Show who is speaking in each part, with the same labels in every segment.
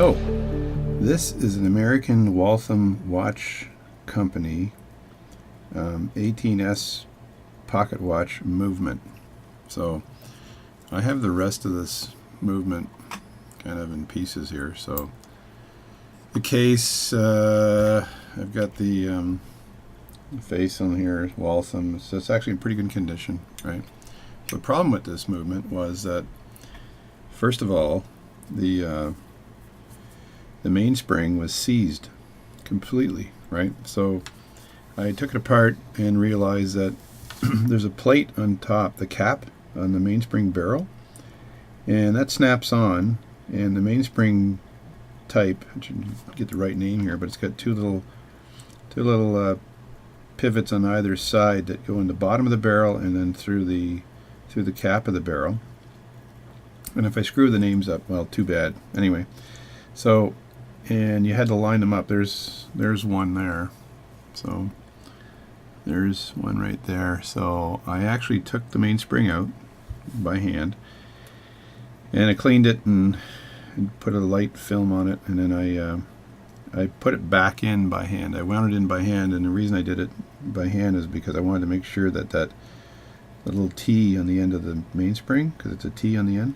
Speaker 1: So, this is an American Waltham watch company 18S pocket watch movement. So, I have the rest of this movement kind of in pieces here. So, the case, I've got the face on here, Waltham, so it's actually in pretty good condition, right? The problem with this movement was that, first of all, the mainspring was seized completely, right? So I took it apart and realized that there's a plate on top, the cap on the mainspring barrel, and that snaps on, and the mainspring type, I should get the right name here, but it's got two little pivots on either side that go in the bottom of the barrel and then through the cap of the barrel. And if I screw the names up, well, too bad. Anyway, so, and you had to line them up. There's one there. So there's one right there. So I actually took the mainspring out by hand, and I cleaned it and put a light film on it, and then I put it back in by hand. I wound it in by hand, and the reason I did it by hand is because I wanted to make sure that the little T on the end of the mainspring, because it's a T on the end,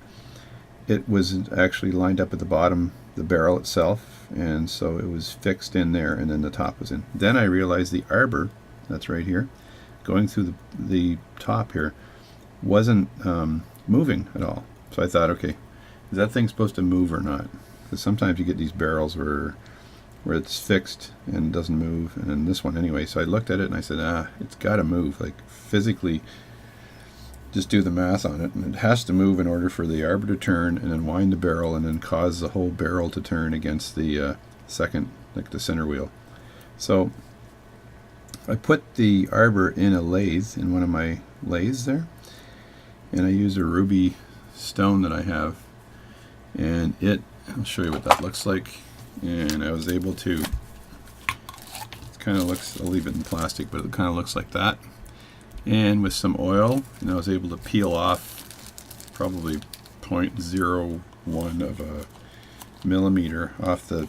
Speaker 1: it was actually lined up at the bottom, the barrel itself, and so it was fixed in there, and then the top was in. Then I realized the arbor, that's right here, going through the top here, wasn't moving at all. So I thought, okay, is that thing supposed to move or not? Because sometimes you get these barrels where it's fixed and doesn't move, and then this one anyway. So I looked at it and I said, it's got to move, like physically. Just do the math on it, and it has to move in order for the arbor to turn and then wind the barrel and then cause the whole barrel to turn against the second, like the center wheel. So I put the arbor in a lathe, in one of my lathes there, and I used a ruby stone that I have, and I'll show you what that looks like. And I was able to, it kind of looks, I'll leave it in plastic, but it kind of looks like that. And with some oil, and I was able to peel off probably 0.01 of a millimeter off the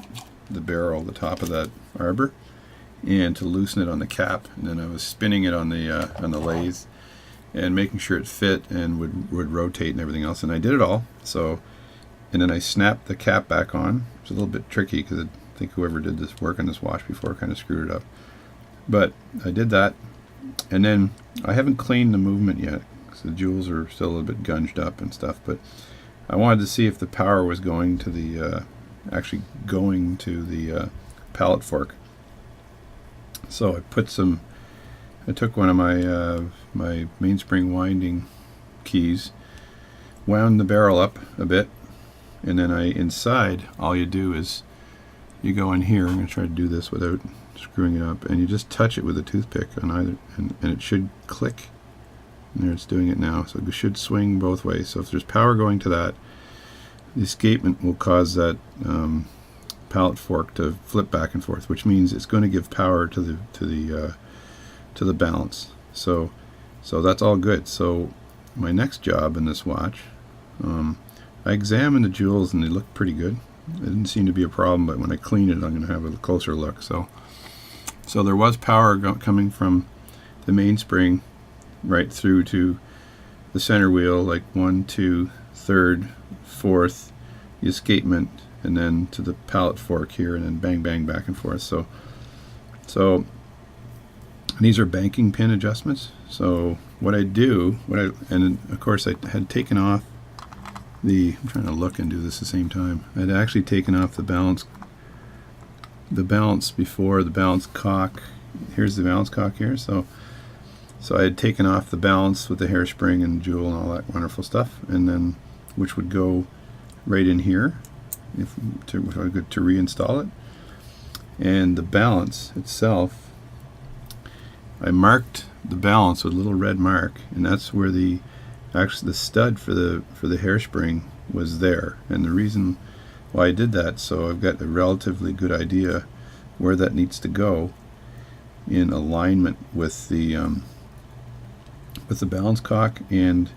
Speaker 1: barrel, the top of that arbor, and to loosen it on the cap. And then I was spinning it on the lathe and making sure it fit and would rotate and everything else. And I did it all. So, and then I snapped the cap back on. It's a little bit tricky because I think whoever did this work on this watch before kind of screwed it up. But I did that. And then I haven't cleaned the movement yet because the jewels are still a little bit gunged up and stuff, but I wanted to see if the power was going to the actually going to the pallet fork. So I took one of my mainspring winding keys, wound the barrel up a bit, and then inside all you do is you go in here. I'm going to try to do this without screwing it up, and you just touch it with a toothpick on either, and it should click. And there, it's doing it now, so it should swing both ways. So if there's power going to that, the escapement will cause that pallet fork to flip back and forth, which means it's going to give power to the balance. So that's all good. So my next job in this watch, I examined the jewels and they looked pretty good. It didn't seem to be a problem, but when I clean it, I'm going to have a closer look. So there was power coming from the mainspring right through to the center wheel, like 1, 2, 3rd, 4th, the escapement, and then to the pallet fork here, and then bang, bang, back and forth. So these are banking pin adjustments. So what I do, and of course I had taken off I'm trying to look and do this at the same time. I'd actually taken off the balance before, the balance cock. Here's the balance cock here. So I had taken off the balance with the hairspring and jewel and all that wonderful stuff, and then which would go right in here to reinstall it. And the balance itself, I marked the balance with a little red mark, and that's where the stud for the hairspring was there. And the reason why I did that, so I've got a relatively good idea where that needs to go in alignment with the balance cock and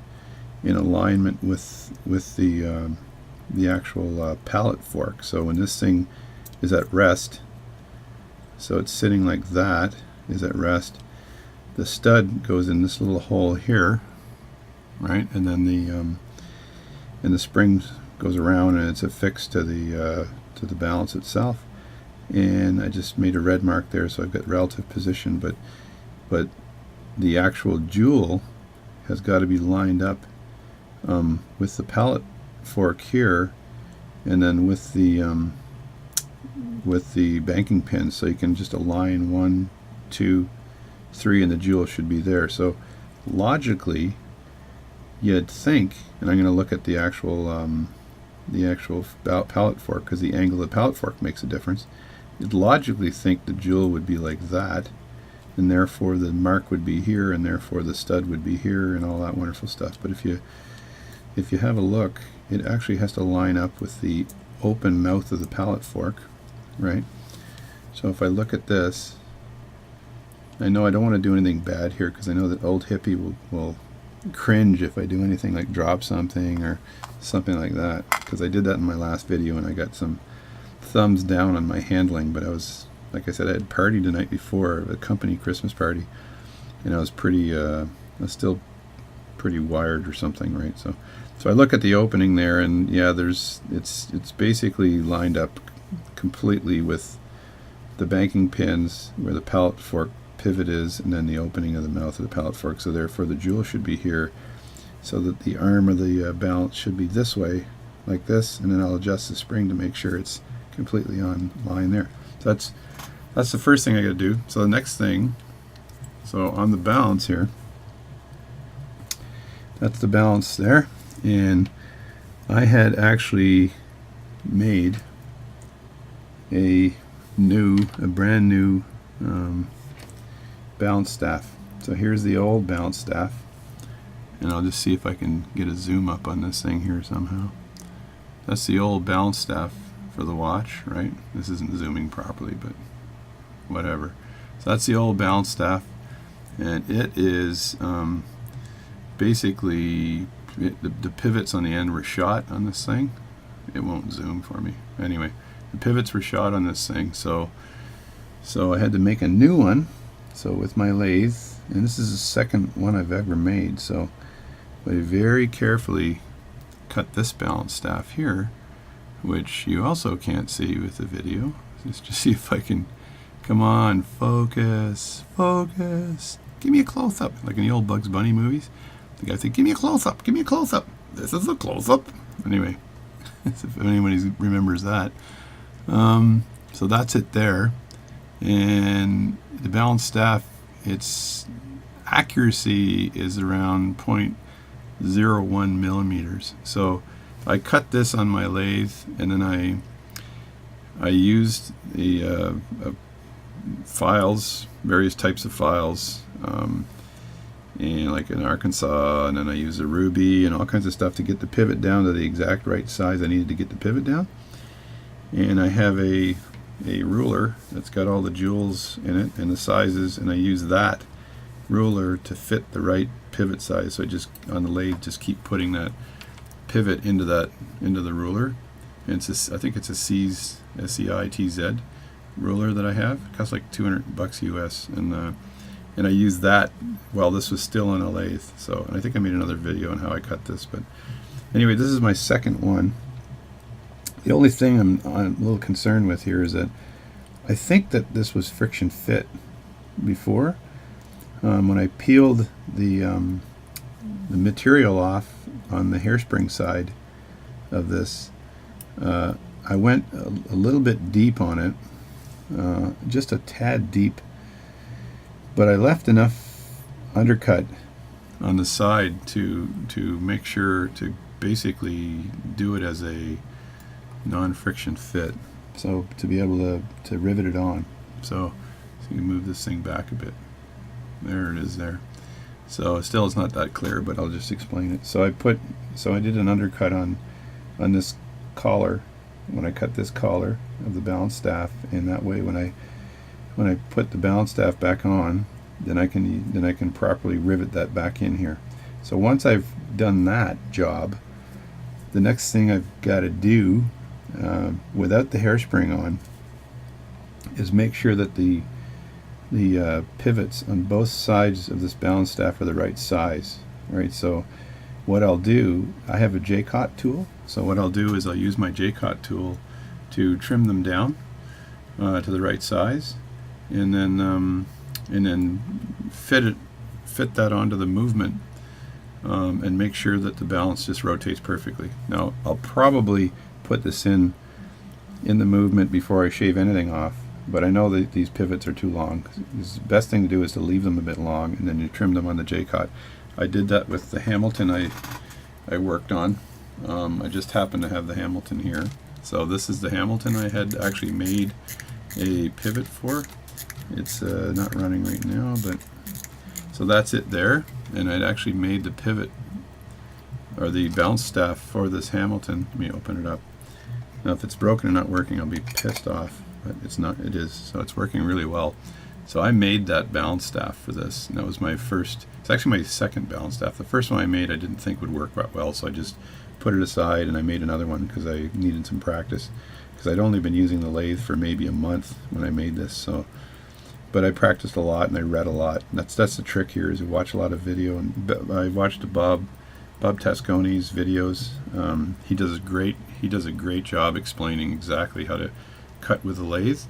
Speaker 1: in alignment with the actual pallet fork. So when this thing is at rest, so it's sitting like that, is at rest, the stud goes in this little hole here, right, and then the spring goes around and it's affixed to the balance itself. And I just made a red mark there, so I've got relative position, but the actual jewel has got to be lined up with the pallet fork here, and then with the banking pins, so you can just align 1, 2, 3, and the jewel should be there. So logically, you'd think, and I'm going to look at the actual pallet fork, because the angle of the pallet fork makes a difference. You'd logically think the jewel would be like that, and therefore the mark would be here, and therefore the stud would be here, and all that wonderful stuff. But if you have a look, it actually has to line up with the open mouth of the pallet fork, right? So if I look at this, I know I don't want to do anything bad here, because I know that old hippie will cringe if I do anything like drop something or something like that, because I did that in my last video and I got some thumbs down on my handling. But I was, like I said, I had partied the night before, a company Christmas party, and I was still pretty wired or something, right? So I look at the opening there, and yeah, it's basically lined up completely with the banking pins where the pallet fork pivot is, and then the opening of the mouth of the pallet fork. So therefore the jewel should be here, so that the arm of the balance should be this way, like this, and then I'll adjust the spring to make sure it's completely on line there. So that's the first thing I got to do. So the next thing, so on the balance here, that's the balance there, and I had actually made a brand new balance staff. So here's the old balance staff, and I'll just see if I can get a zoom up on this thing here somehow. That's the old balance staff for the watch, right? This isn't zooming properly, but whatever. So that's the old balance staff, and it is basically the pivots on the end were shot on this thing. It won't zoom for me. Anyway, the pivots were shot on this thing, so I had to make a new one. So with my lathe, and this is the second one I've ever made, so I very carefully cut this balance staff here, which you also can't see with the video. Let's just see if I can, come on, focus, give me a close-up, like in the old Bugs Bunny movies. The guy said, give me a close-up, this is a close-up. Anyway, if anybody remembers that. So that's it there. And the balance staff, its accuracy is around 0.01 millimeters. So I cut this on my lathe, and then I used the files, various types of files, and like in Arkansas, and then I used a ruby and all kinds of stuff to get the pivot down to the exact right size I needed to get the pivot down. And I have a ruler that's got all the jewels in it and the sizes, and I use that ruler to fit the right pivot size. So I just, on the lathe, just keep putting that pivot into the ruler. And I think it's a SEITZ ruler that I have. It costs like $200 US, and I used that while this was still on a lathe. So, and I think I made another video on how I cut this, but anyway, this is my second one. The only thing I'm a little concerned with here is that I think that this was friction fit before. When I peeled the material off on the hairspring side of this, I went a little bit deep on it, just a tad deep, but I left enough undercut on the side to make sure to basically do it as a non-friction fit, so to be able to rivet it on. So you can move this thing back a bit. There it is there. So still it's not that clear, but I'll just explain it. So I did an undercut on this collar when I cut this collar of the balance staff, and that way when I put the balance staff back on, then I can properly rivet that back in here. So once I've done that job, the next thing I've got to do without the hairspring on is make sure that the pivots on both sides of this balance staff are the right size, right? So what I'll do, I have a J-Cot tool, so what I'll do is I'll use my J-Cot tool to trim them down to the right size, and then fit that onto the movement, and make sure that the balance just rotates perfectly. Now I'll probably put this in the movement before I shave anything off, but I know that these pivots are too long. The best thing to do is to leave them a bit long, and then you trim them on the J-Cot. I did that with the Hamilton I worked on. I just happened to have the Hamilton here. So this is the Hamilton I had actually made a pivot for. It's not running right now, but so that's it there, and I'd actually made the pivot or the bounce staff for this Hamilton. Let me open it up. Now if it's broken and not working, I'll be pissed off, but it's not. It is, so it's working really well. So I made that balance staff for this, and that was my first. It's actually my second balance staff. The first one I made I didn't think would work that well, so I just put it aside and I made another one because I needed some practice, because I'd only been using the lathe for maybe a month when I made this. So, but I practiced a lot and I read a lot. And that's the trick here, is you watch a lot of video. And I watched Bob Tasconi's videos. He does a great job explaining exactly how to cut with the lathe.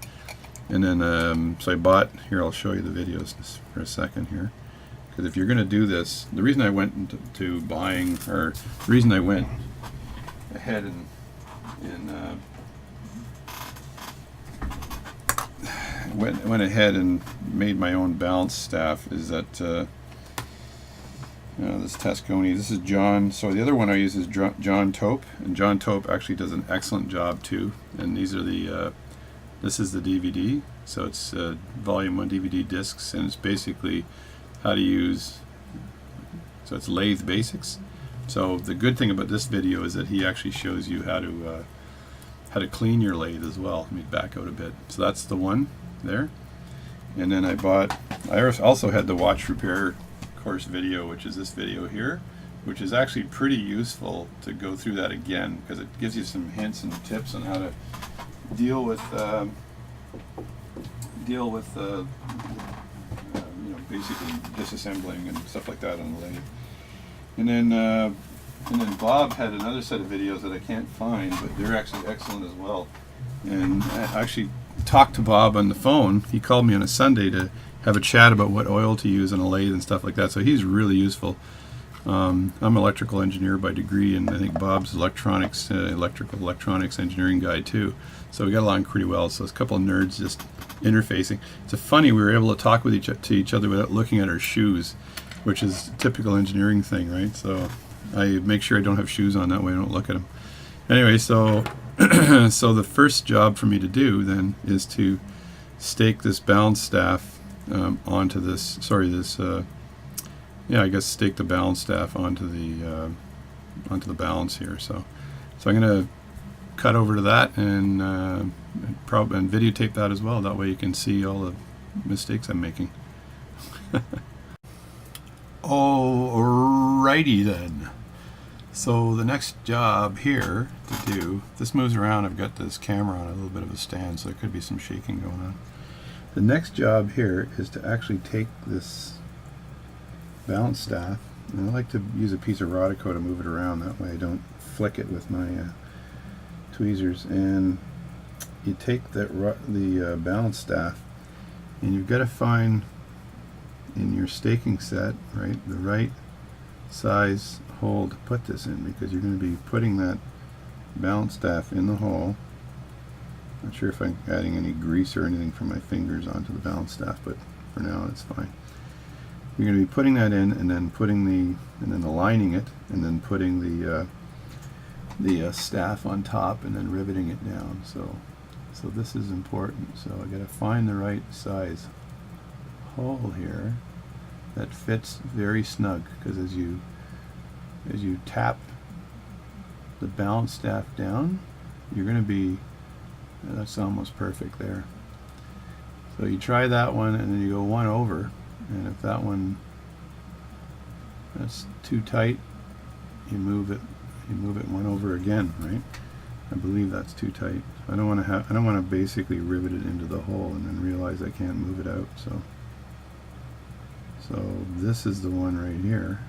Speaker 1: And then so I bought, here I'll show you the videos for a second here, because if you're going to do this, the reason I went into buying, or the reason I went ahead and went ahead and made my own balance staff is that this Tasconi, this is John. So the other one I use is John Tope, and John Tope actually does an excellent job too. And these are the this is the DVD, so it's volume 1 DVD discs, and it's basically how to use, so it's lathe basics. So the good thing about this video is that he actually shows you how to clean your lathe as well. Let me back out a bit. So that's the one there. And then I also had the watch repair course video, which is this video here, which is actually pretty useful to go through that again, because it gives you some hints and tips on how to deal with basically disassembling and stuff like that on the lathe. And then Bob had another set of videos that I can't find, but they're actually excellent as well. And I actually talked to Bob on the phone. He called me on a Sunday to have a chat about what oil to use on a lathe and stuff like that. So he's really useful. I'm an electrical engineer by degree, and I think Bob's electrical electronics engineering guy too. So we got along pretty well. So it's a couple of nerds just interfacing. It's funny, we were able to talk with each other without looking at our shoes, which is a typical engineering thing, right? So I make sure I don't have shoes on, that way I don't look at them. Anyway, so so the first job for me to do then is to stake this balance staff onto this. I guess stake the balance staff onto the balance here. So I'm going to cut over to that and videotape that as well. That way you can see all the mistakes I'm making. Alrighty then. So the next job here to do, this moves around. I've got this camera on a little bit of a stand, so there could be some shaking going on. The next job here is to actually take this balance staff, and I like to use a piece of Rodico to move it around, that way I don't flick it with my tweezers. And you take the balance staff, and you've got to find in your staking set, right, the right size hole to put this in, because you're going to be putting that balance staff in the hole. Not sure if I'm adding any grease or anything from my fingers onto the balance staff, but for now it's fine. You're going to be putting that in, and then aligning it, and then putting the staff on top, and then riveting it down. So this is important. So I got to find the right size hole here that fits very snug, because as you tap the balance staff down, you're going to be, that's almost perfect there. So you try that one, and then you go one over, and if that one, that's too tight, you move it, you move it one over again, right? I believe that's too tight. I don't want to basically rivet it into the hole and then realize I can't move it out. So this is the one right here.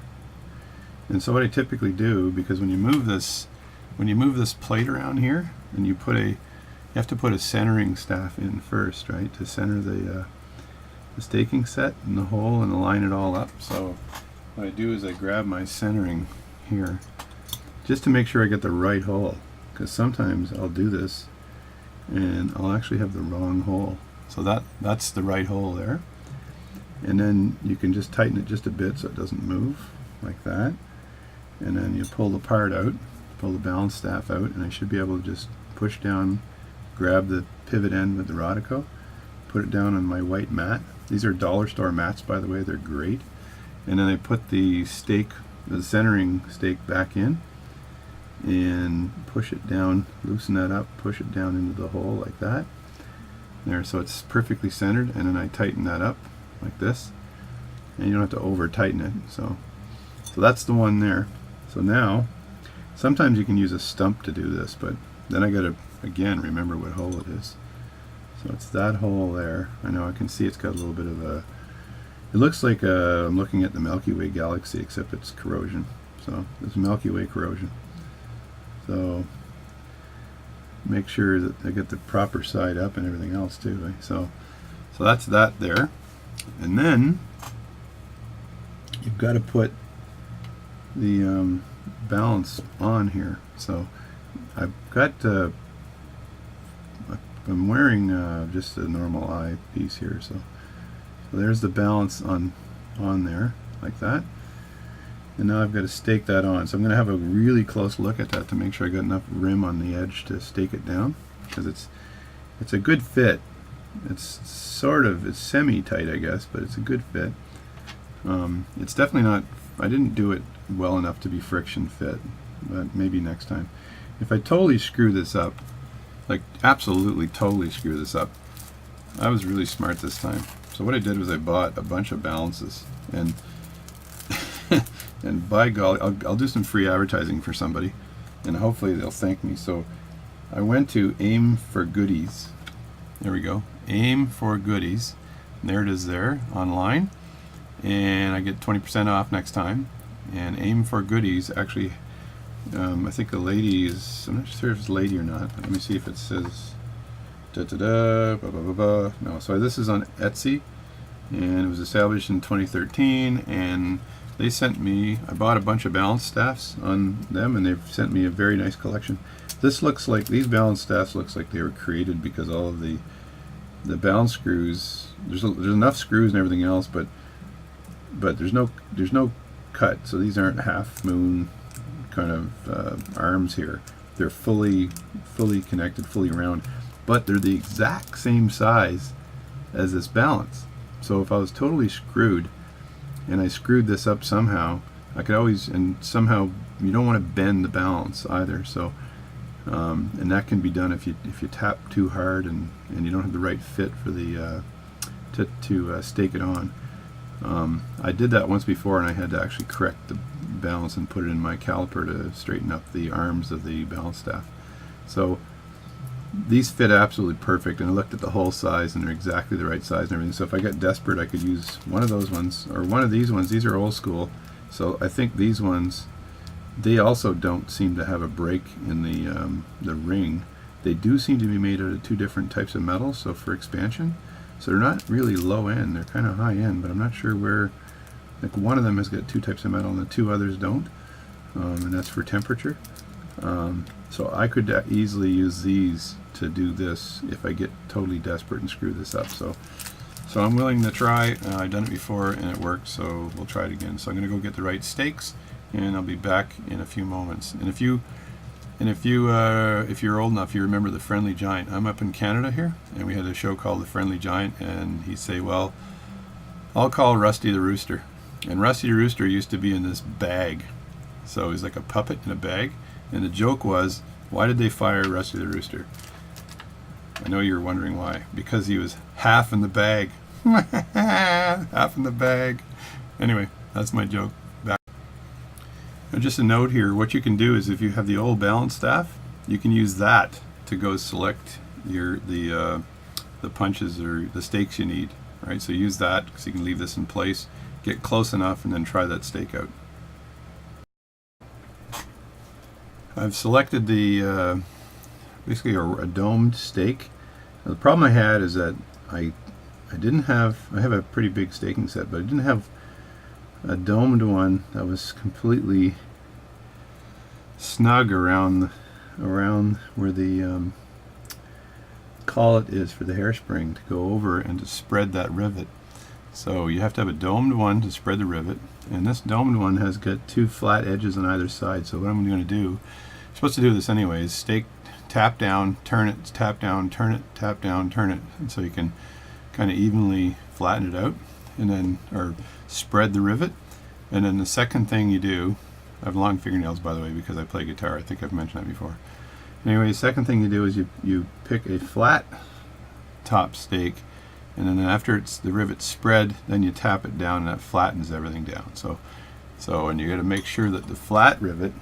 Speaker 1: And so what I typically do, because when you move this plate around here, and you have to put a centering staff in first, right, to center the staking set in the hole and align it all up. So what I do is I grab my centering here just to make sure I get the right hole, because sometimes I'll do this and I'll actually have the wrong hole. So that's the right hole there. And then you can just tighten it just a bit so it doesn't move, like that. And then you pull the part out, pull the balance staff out, and I should be able to just push down, grab the pivot end with the Rodico, put it down on my white mat. These are dollar store mats, by the way, they're great. And then I put the centering stake back in and push it down, loosen that up, push it down into the hole like that. There, so it's perfectly centered, and then I tighten that up like this. And you don't have to over tighten it. So that's the one there. So now, sometimes you can use a stump to do this, but then I gotta, again, remember what hole it is. So it's that hole there. I know I can see it's got a little bit of a, it looks like I'm looking at the Milky Way galaxy, except it's corrosion. So it's Milky Way corrosion. So make sure that I get the proper side up and everything else too. Right? So that's that there. And then you've got to put the balance on here. So I've got I'm wearing just a normal eye piece here, so there's the balance on there like that. And now I've got to stake that on, so I'm going to have a really close look at that to make sure I got enough rim on the edge to stake it down, because it's a good fit. It's semi-tight, I guess, but it's a good fit. It's definitely not, I didn't do it well enough to be friction fit, but maybe next time. If I totally screw this up, like absolutely totally screw this up, I was really smart this time. So what I did was I bought a bunch of balances, and and by golly, I'll do some free advertising for somebody, and hopefully they'll thank me. So I went to Aim for Goodies. There we go, Aim for Goodies. There it is there online, and I get 20% off next time. And Aim for Goodies actually, I think the lady is, I'm not sure if it's a lady or not. Let me see if it says blah, blah, blah, blah. No, so this is on Etsy, and it was established in 2013, and they sent me, I bought a bunch of balance staffs on them, and they've sent me a very nice collection. This looks like, these balance staffs looks like they were created because all of the balance screws, there's enough screws and everything else, but there's no cut, so these aren't half moon kind of arms here. They're fully connected, fully round, but they're the exact same size as this balance. So if I was totally screwed and I screwed this up somehow, I could always, and somehow you don't want to bend the balance either. So and that can be done if you tap too hard and you don't have the right fit for the to stake it on. I did that once before, and I had to actually correct the balance and put it in my caliper to straighten up the arms of the balance staff. So these fit absolutely perfect, and I looked at the hole size, and they're exactly the right size and everything. So if I got desperate, I could use one of those ones or one of these ones. These are old school, so I think these ones, they also don't seem to have a break in the ring. They do seem to be made out of two different types of metal, so for expansion. So they're not really low end, they're kind of high end, but I'm not sure where, like one of them has got two types of metal and the two others don't, and that's for temperature. So I could easily use these to do this if I get totally desperate and screw this up. So I'm willing to try. I've done it before and it worked, so we'll try it again. So I'm going to go get the right stakes, and I'll be back in a few moments. And if you're old enough, you remember the Friendly Giant. I'm up in Canada here, and we had a show called the Friendly Giant, and he'd say, well, I'll call Rusty the Rooster. And Rusty the Rooster used to be in this bag. So he's like a puppet in a bag. And the joke was, why did they fire Rusty the Rooster? I know you're wondering why. Because he was half in the bag. Half in the bag. Anyway, that's my joke. Back. And just a note here, what you can do is if you have the old balance staff, you can use that to go select the punches or the stakes you need, right? So use that because you can leave this in place, get close enough, and then try that stake out. I've selected the basically a domed stake. Now, the problem I had is that I have a pretty big staking set, but I didn't have a domed one that was completely snug around where the collet is for the hairspring to go over and to spread that rivet. So you have to have a domed one to spread the rivet, and this domed one has got two flat edges on either side. So what I'm going to do, you're supposed to do this anyways, stake, tap down, turn it, tap down, turn it, tap down, turn it, and so you can kind of evenly flatten it out, and then or spread the rivet. And then the second thing you do, I have long fingernails by the way because I play guitar, I think I've mentioned that before. Anyway, the second thing you do is you pick a flat top stake, and then after the rivet's spread, then you tap it down and that flattens everything down. So and you got to make sure that the flat rivet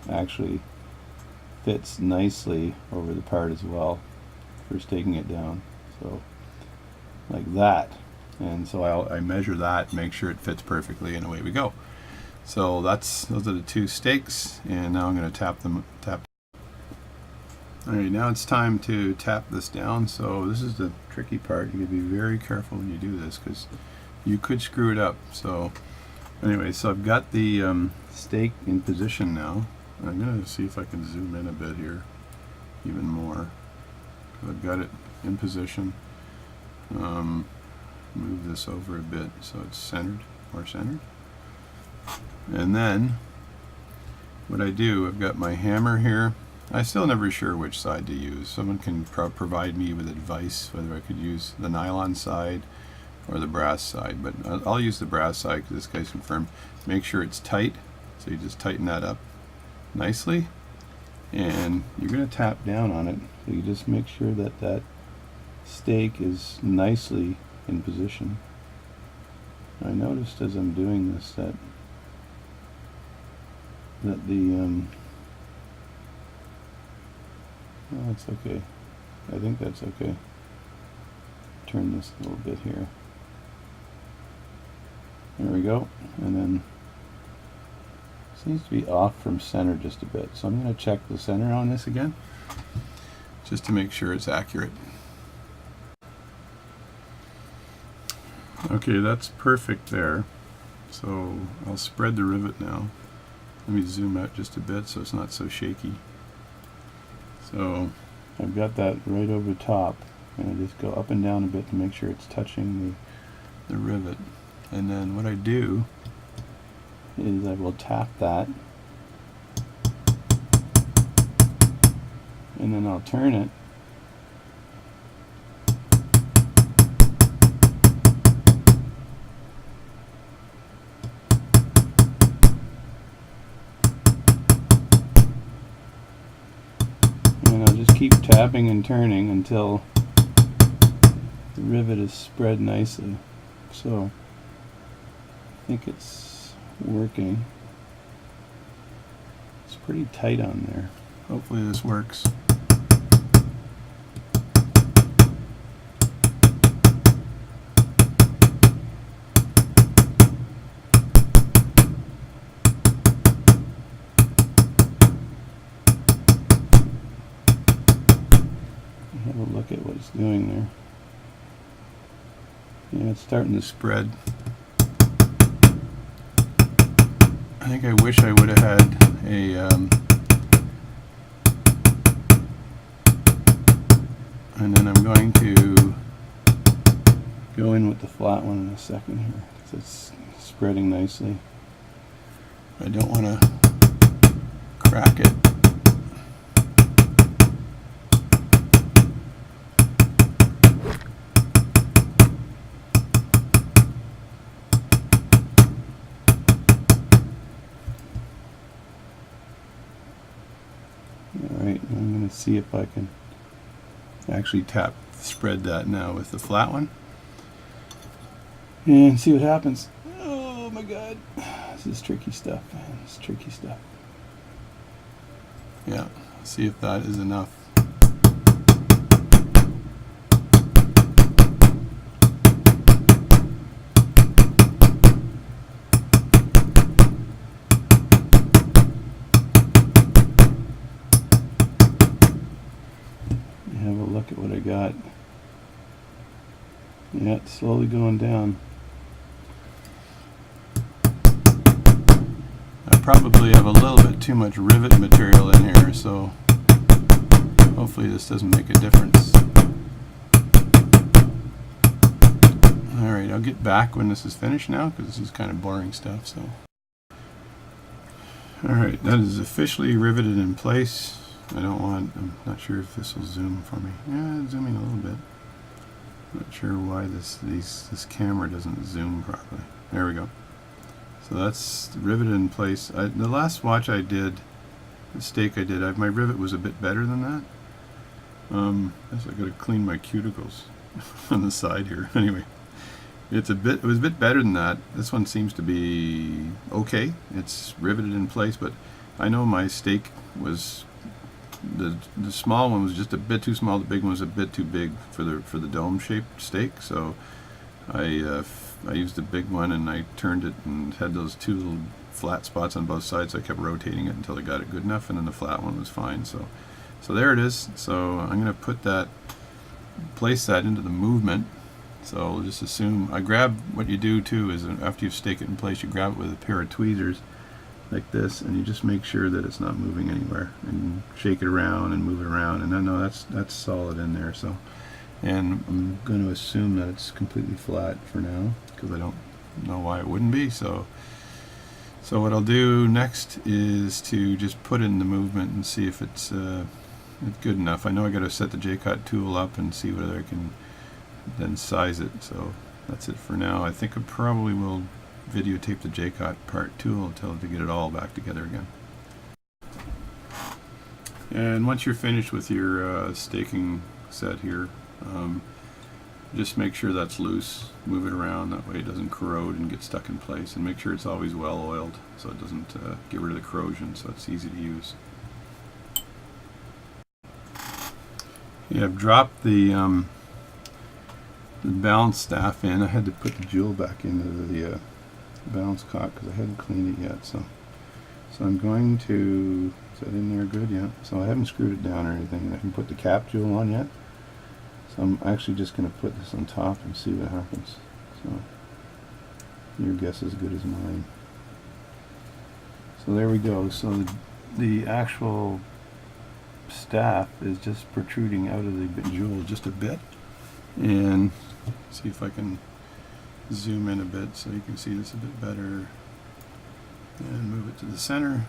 Speaker 1: actually fits nicely over the part as well for staking it down. So like that. And so I measure that, make sure it fits perfectly, and away we go. So those are the two stakes, and now I'm going to tap. Alright, now it's time to tap this down. So this is the tricky part. You got to be very careful when you do this because you could screw it up. So anyway, so I've got the stake in position now. I'm going to see if I can zoom in a bit here, even more. I've got it in position. Move this over a bit so it's centered, more centered. And then what I do, I've got my hammer here. I'm still never sure which side to use. Someone can provide me with advice whether I could use the nylon side or the brass side, but I'll use the brass side because this guy's confirmed. Make sure it's tight, so you just tighten that up nicely, and you're going to tap down on it. So you just make sure that that stake is nicely in position. I noticed as I'm doing this that the oh, it's okay. I think that's okay. Turn this a little bit here. There we go. And then seems to be off from center just a bit. So I'm going to check the center on this again just to make sure it's accurate. Okay, that's perfect there. So I'll spread the rivet now. Let me zoom out just a bit so it's not so shaky. So I've got that right over top, and I just go up and down a bit to make sure it's touching the rivet. And then what I do is I will tap that, and then I'll turn it. And I'll just keep tapping and turning until the rivet is spread nicely. So I think it's working. It's pretty tight on there. Hopefully this works. Have a look at what it's doing there. Yeah, it's starting to spread. I think I wish I would have had a and then I'm going to go in with the flat one in a second here because it's spreading nicely. I don't want to crack it. Alright, I'm going to see if I can actually spread that now with the flat one and see what happens. Oh my god, this This is tricky stuff, man. It's tricky stuff. Yeah, see if that is enough. Have a look at what I got. Yeah, it's slowly going down. I probably have a little bit too much rivet material in here, so hopefully this doesn't make a difference. Alright, I'll get back when this is finished now, because this is kind of boring stuff. So, alright, that is officially riveted in place. I'm not sure if this will zoom for me. Yeah, it's zooming a little bit. Not sure why this camera doesn't zoom properly. There we go. So that's riveted in place. The last watch I did, the stake I did, my rivet was a bit better than that. I guess I got to clean my cuticles on the side here. Anyway, it was a bit better than that. This one seems to be okay. It's riveted in place, but I know my stake was. The small one was just a bit too small. The big one was a bit too big for the dome-shaped stake. So I used the big one and I turned it and had those two little flat spots on both sides. So I kept rotating it until I got it good enough, and then the flat one was fine. So there it is. So I'm going to place that into the movement. So we'll just assume I grab. What you do too is after you stake it in place, you grab it with a pair of tweezers like this, and you just make sure that it's not moving anywhere, and shake it around and move it around, and I know that's solid in there. So, and I'm going to assume that it's completely flat for now, because I don't know why it wouldn't be. So what I'll do next is to just put it in the movement and see if it's good enough. I know I got to set the J-Cut tool up and see whether I can then size it. So that's it for now. I think I probably will videotape the J-Cut part 2 to get it all back together again. And once you're finished with your staking set here, just make sure that's loose, move it around, that way it doesn't corrode and get stuck in place, and make sure it's always well oiled so it doesn't get rid of the corrosion, so it's easy to use. Yeah, I've dropped the balance staff in. I had to put the jewel back into the balance cock because I hadn't cleaned it yet. So I'm going to, is that in there good? Yeah. So I haven't screwed it down or anything. I haven't put the cap jewel on yet. So I'm actually just going to put this on top and see what happens. So your guess is as good as mine. So there we go. So the actual staff is just protruding out of the jewel just a bit. And see if I can zoom in a bit so you can see this a bit better, and move it to the center.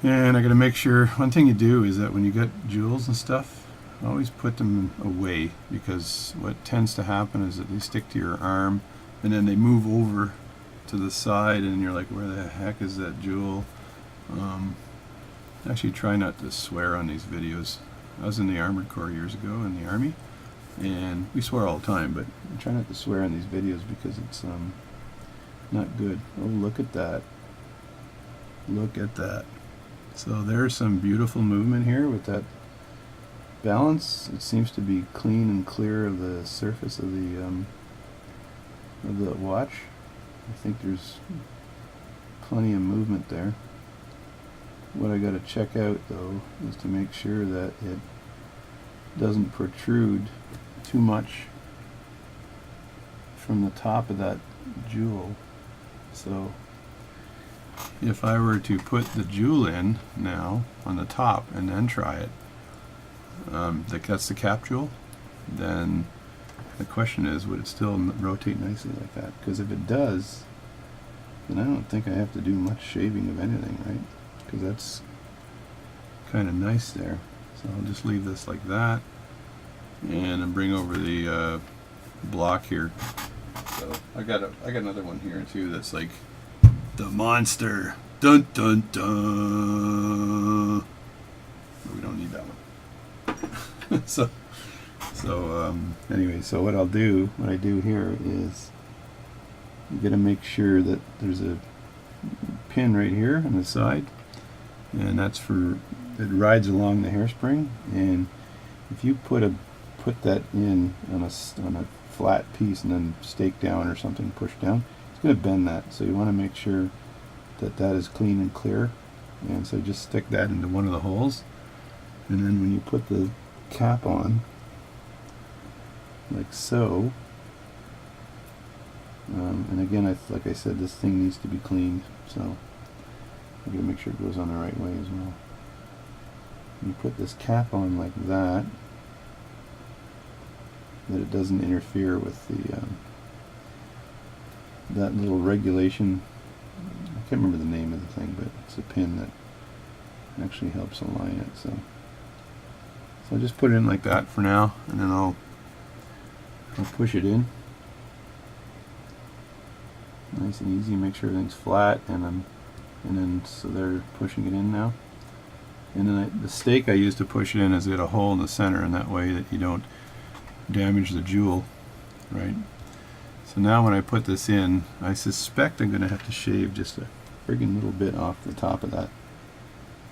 Speaker 1: And I got to make sure, one thing you do is that when you get jewels and stuff, always put them away, because what tends to happen is that they stick to your arm and then they move over to the side and you're like, where the heck is that jewel? Actually try not to swear on these videos. I was in the Armored Corps years ago in the Army, and we swear all the time, but I try not to swear on these videos because it's not good. Oh, look at that. Look at that. So there's some beautiful movement here with that balance. It seems to be clean and clear of the surface of the watch. I think there's plenty of movement there. What I got to check out though is to make sure that it doesn't protrude too much from the top of that jewel. So if I were to put the jewel in now on the top and then try it, that's the cap jewel, then the question is, would it still rotate nicely like that? Because if it does, then I don't think I have to do much shaving of anything, right? Because that's kind of nice there. So I'll just leave this like that, and then bring over the block here. So I got another one here too that's like the monster. Dun dun dun. But we don't need that one. so anyway, so what I do here is you got to make sure that there's a pin right here on the side, and that's for, it rides along the hairspring, and if you put that in on a flat piece and then stake down or something, push down, it's going to bend that. So you want to make sure that that is clean and clear, and so just stick that into one of the holes, and then when you put the cap on, like so, and again, like I said, this thing needs to be cleaned, so you gotta make sure it goes on the right way as well. You put this cap on like that, that it doesn't interfere with the that little regulation. I can't remember the name of the thing, but it's a pin that actually helps align it. So I'll just put it in like that for now, and then I'll push it in. Nice and easy. Make sure everything's flat, and then so they're pushing it in now. And then the stake I use to push it in has got a hole in the center, and that way that you don't damage the jewel, right? So now when I put this in, I suspect I'm going to have to shave just a friggin' little bit off the top of that,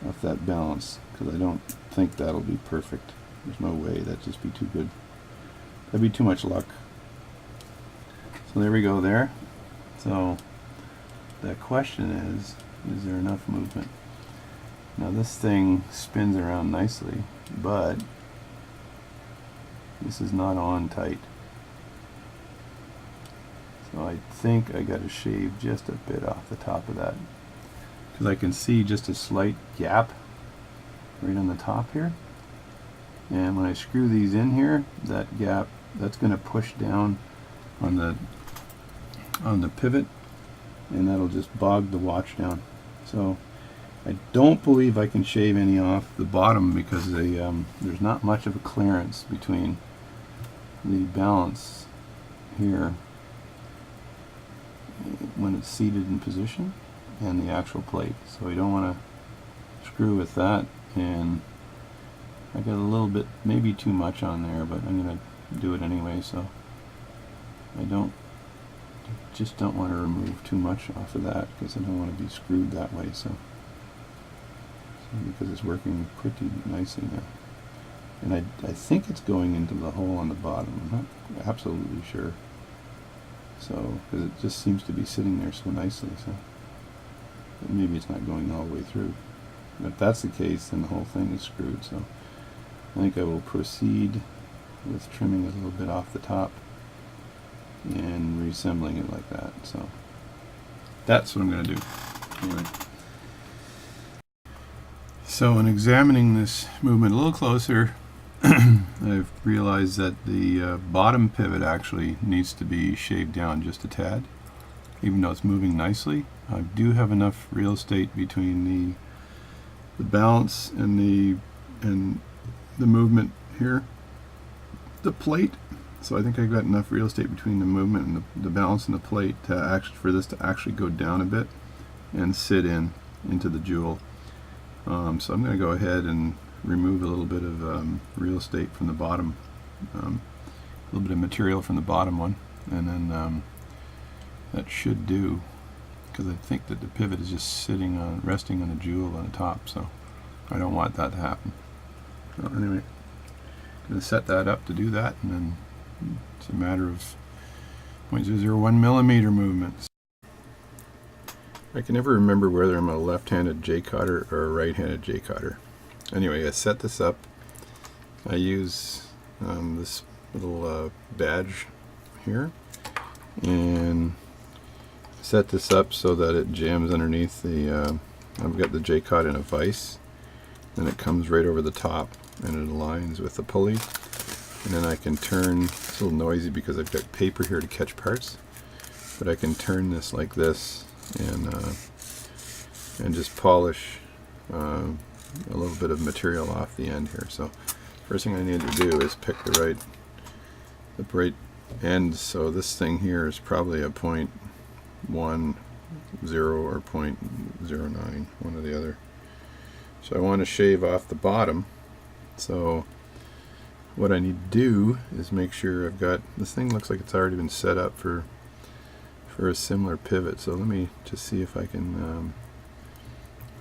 Speaker 1: off that balance, because I don't think that'll be perfect. There's no way, that'd just be too good. That'd be too much luck. So there we go there. So the question is there enough movement? Now this thing spins around nicely, but this is not on tight. So I think I got to shave just a bit off the top of that, because I can see just a slight gap right on the top here. And when I screw these in here, that gap, that's going to push down on the pivot, and that'll just bog the watch down. So I don't believe I can shave any off the bottom, because there's not much of a clearance between the balance here when it's seated in position and the actual plate. So I don't want to screw with that, and I got a little bit, maybe too much on there, but I'm going to do it anyway. So I just don't want to remove too much off of that, because I don't want to be screwed that way. So because it's working pretty nicely now, and I think it's going into the hole on the bottom. I'm not absolutely sure. So because it just seems to be sitting there so nicely, so maybe it's not going all the way through. And if that's the case, then the whole thing is screwed. So I think I will proceed with trimming a little bit off the top and reassembling it like that. So that's what I'm going to do. Anyway. So in examining this movement a little closer, I've realized that the bottom pivot actually needs to be shaved down just a tad, even though it's moving nicely. I do have enough real estate between the balance and the movement here, the plate. So I think I got enough real estate between the movement and the balance and the plate to for this to actually go down a bit and sit into the jewel. So I'm going to go ahead and remove a little bit of real estate from the bottom, a little bit of material from the bottom one, and then that should do, because I think that the pivot is just resting on the jewel on the top, so I don't want that to happen. So anyway, I'm going to set that up to do that, and then it's a matter of 0.001 millimeter movements. I can never remember whether I'm a left-handed J-cutter or a right-handed J-cutter. Anyway, I set this up. I use this little badge here, and set this up so that it jams underneath the, I've got the J-cut in a vise, and it comes right over the top, and it aligns with the pulley. And then I can turn, it's a little noisy because I've got paper here to catch parts, but I can turn this like this, and just polish a little bit of material off the end here. So first thing I need to do is pick the right end. So this thing here is probably a 0.10 or 0.09, one or the other. So I want to shave off the bottom. So what I need to do is make sure I've got, this thing looks like it's already been set up for for a similar pivot. So let me just see if I can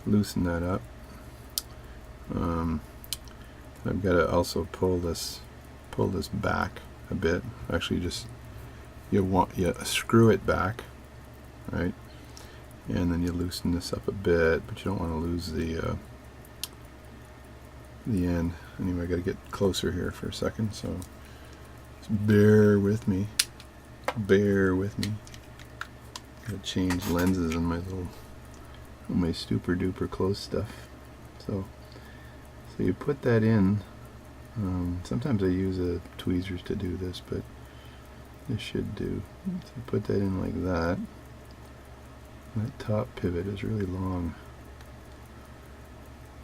Speaker 1: loosen that up. I've got to also pull this back a bit. Actually, just you screw it back, right? And then you loosen this up a bit, but you don't want to lose the end. Anyway, I got to get closer here for a second, so just bear with me. Bear with me. Got to change lenses on my super duper close stuff. So you put that in. Sometimes I use tweezers to do this, but this should do. So you put that in like that. That top pivot is really long.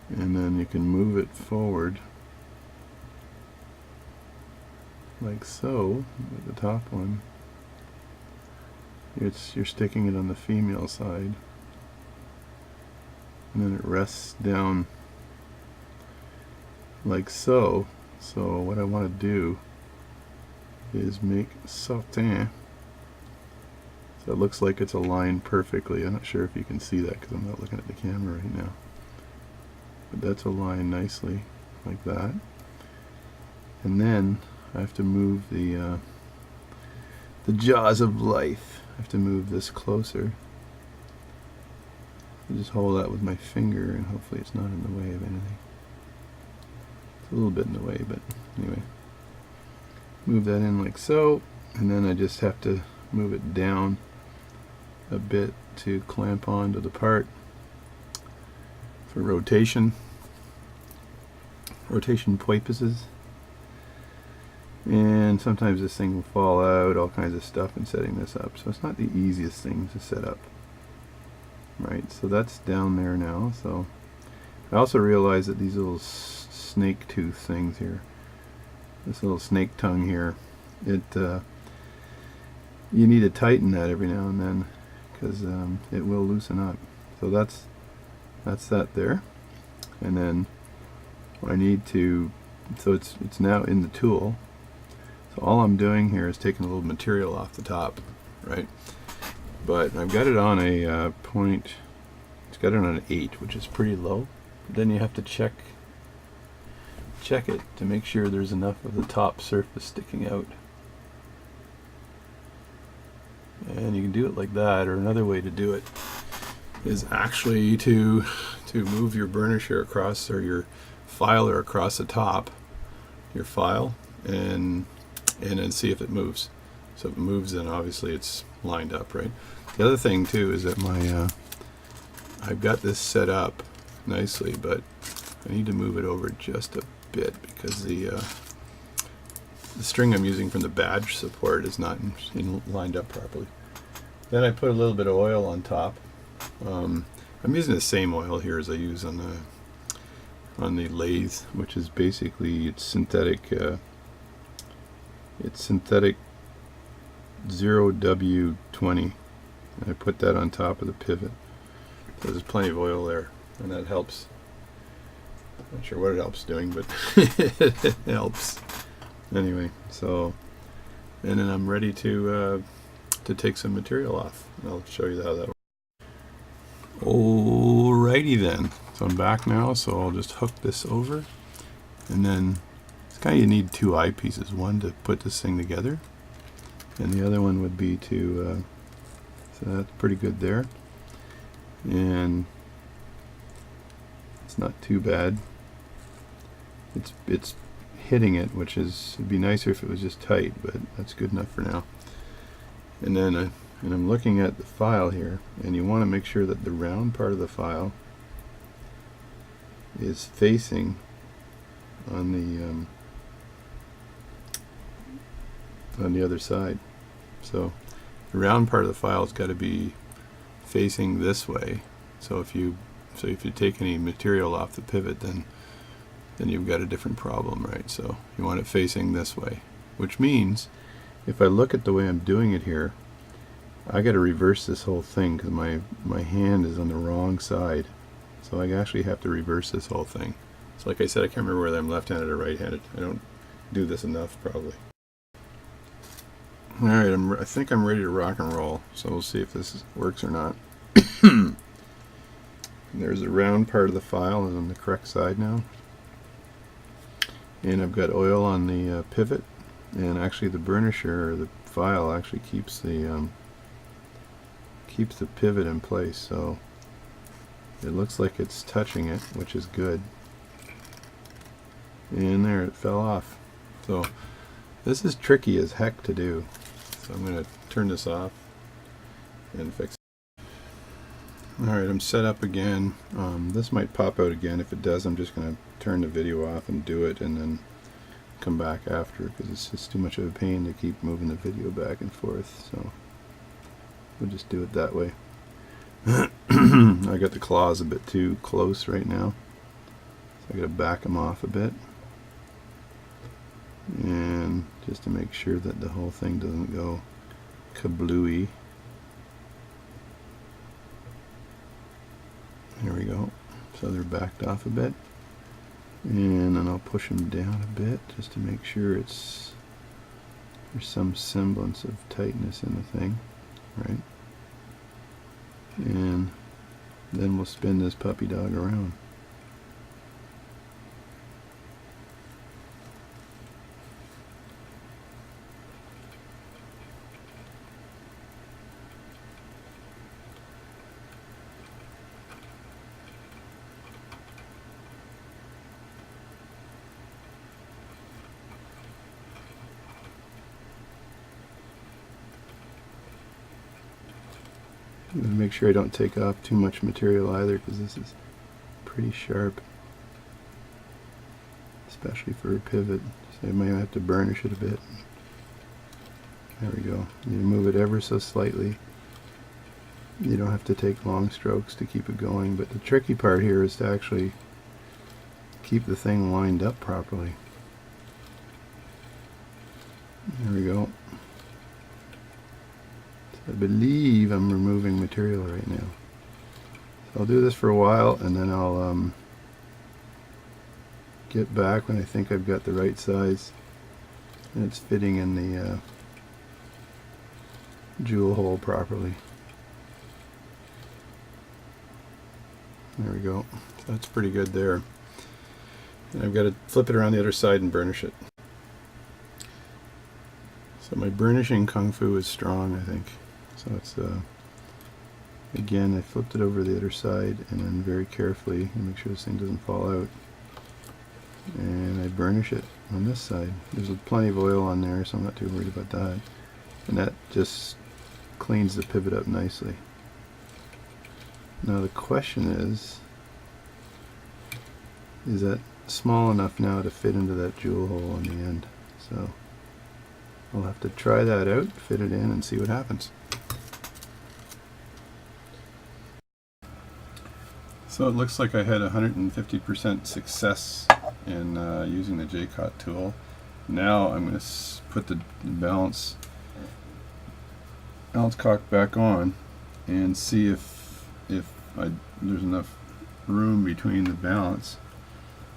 Speaker 1: And then you can move it forward like so, with the top one. You're sticking it on the female side. And then it rests down like so. So what I want to do is make satin. So it looks like it's aligned perfectly. I'm not sure if you can see that because I'm not looking at the camera right now. But that's aligned nicely, like that. And then I have to move the jaws of life. I have to move this closer. I just hold that with my finger, and hopefully it's not in the way of anything. It's a little bit in the way, but anyway. Move that in like so, and then I just have to move it down a bit to clamp onto the part for rotation purposes. And sometimes this thing will fall out, all kinds of stuff in setting this up. So it's not the easiest thing to set up. Right, so that's down there now. So I also realize that these little snake tooth things here, this little snake tongue here, you need to tighten that every now and then because it will loosen up. So that's that there. And then I need to, so it's now in the tool. So all I'm doing here is taking a little material off the top, right? But I've got it on a point, it's got it on an 8, which is pretty low. But then you have to check it to make sure there's enough of the top surface sticking out. And you can do it like that, or another way to do it is actually to move your burnisher across, or your filer across the top, your file, and then see if it moves. So if it moves, then obviously it's lined up, right? The other thing too is that I've got this set up nicely, but I need to move it over just a bit because the string I'm using from the badge support is not lined up properly. Then I put a little bit of oil on top. I'm using the same oil here as I use on the lathe, which is basically it's synthetic 0W20. I put that on top of the pivot. So there's plenty of oil there, and that helps. Not sure what it helps doing, but it helps. Anyway, so, and then I'm ready to take some material off. I'll show you how that works. Alrighty then. So I'm back now, so I'll just hook this over, and then it's kind of, you need two eyepieces. One to put this thing together, and the other one would be to, so that's pretty good there. And it's not too bad. It's hitting it, which is, it'd be nicer if it was just tight, but that's good enough for now. And then and I'm looking at the file here, and you want to make sure that the round part of the file is facing on the other side. So the round part of the file has got to be facing this way. So if you take any material off the pivot, then you've got a different problem, right? So you want it facing this way, which means if I look at the way I'm doing it here, I got to reverse this whole thing because my hand is on the wrong side. So I actually have to reverse this whole thing. So like I said, I can't remember whether I'm left-handed or right-handed. I don't do this enough, probably. Alright, I think I'm ready to rock and roll, so we'll see if this works or not. There's a round part of the file on the correct side now. And I've got oil on the pivot, and actually the burnisher, or the file, actually keeps the pivot in place, so it looks like it's touching it, which is good. And there, it fell off. So this is tricky as heck to do. So I'm going to turn this off and fix it. Alright, I'm set up again. This might pop out again. If it does, I'm just going to turn the video off and do it and then come back after, because it's just too much of a pain to keep moving the video back and forth. So we'll just do it that way. I got the claws a bit too close right now, so I got to back them off a bit, and just to make sure that the whole thing doesn't go kablooey. There we go. So they're backed off a bit, and then I'll push them down a bit just to make sure there's some semblance of tightness in the thing, right? And then we'll spin this puppy dog around. I'm going to make sure I don't take off too much material either, because this is pretty sharp, especially for a pivot, so I might have to burnish it a bit. There we go. You move it ever so slightly. You don't have to take long strokes to keep it going, but the tricky part here is to actually keep the thing lined up properly. There we go. I believe I'm removing material right now. So I'll do this for a while, and then I'll get back when I think I've got the right size and it's fitting in the jewel hole properly. There we go. So that's pretty good there. And I've got to flip it around the other side and burnish it. So my burnishing kung fu is strong, I think. So it's, again, I flipped it over the other side, and then very carefully, and make sure this thing doesn't fall out. And I burnish it on this side. There's plenty of oil on there, so I'm not too worried about that. And that just cleans the pivot up nicely. Now the question is that small enough now to fit into that jewel hole in the end? So I'll have to try that out, fit it in, and see what happens. So it looks like I had 150% success in using the J-Cot tool. Now I'm going to put the balance cock back on and see if there's enough room between the balance